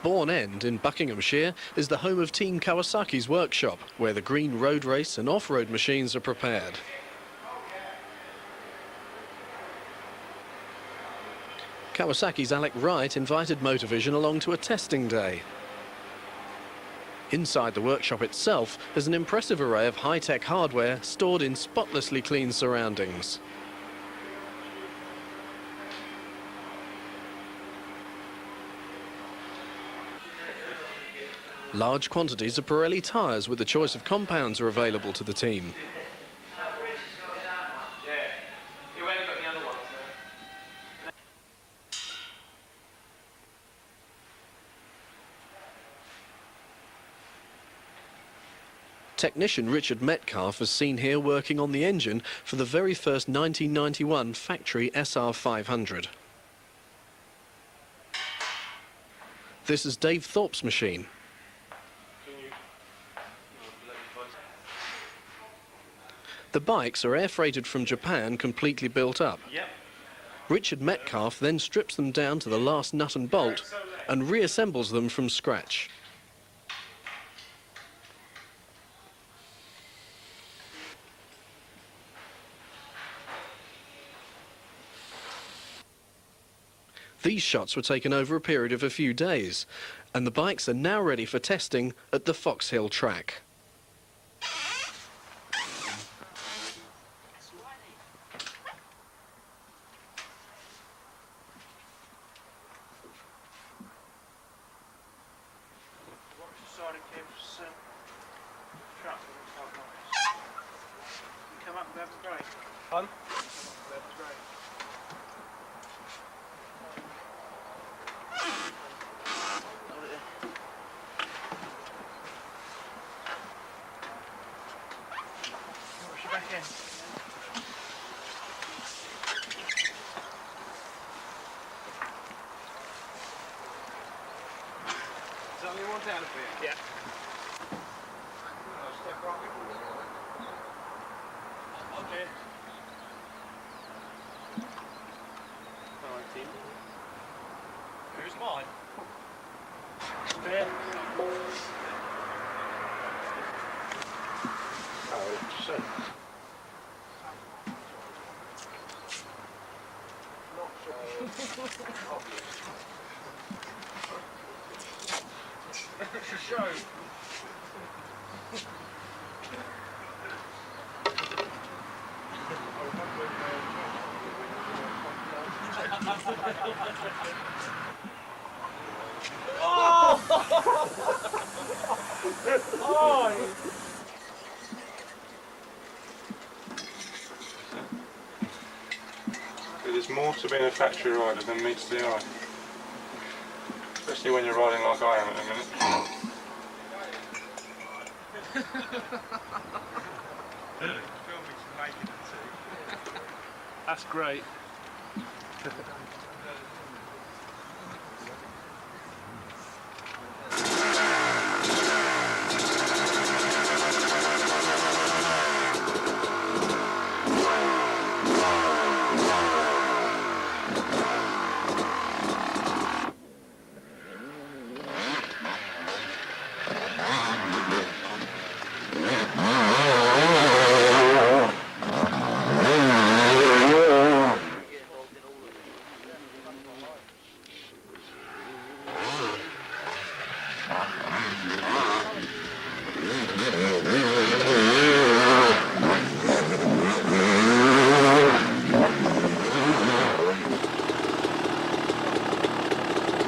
Bourne End in Buckinghamshire is the home of Team Kawasaki's workshop, where the green road race and off-road machines are prepared. Kawasaki's Alec Wright invited Motorvision along to a testing day. Inside the workshop itself is an impressive array of high-tech hardware stored in spotlessly clean surroundings. Large quantities of Pirelli tyres with a choice of compounds are available to the team. Technician Richard Metcalf was seen here working on the engine for the very first 1991 factory SR500. This is Dave Thorpe's machine. The bikes are air freighted from Japan, completely built up. Yep. Richard Metcalf then strips them down to the last nut and bolt and reassembles them from scratch. These shots were taken over a period of a few days, and the bikes are now ready for testing at the Fox Hill track. Is that only one down a bit? Yeah. Okay. Alright, team. Who's mine? There. Oh, shit. Not sure. It's a show. Oh! Oh! There's more to being a factory rider than meets the eye. Especially when you're riding like I am at the minute. That's great. I'll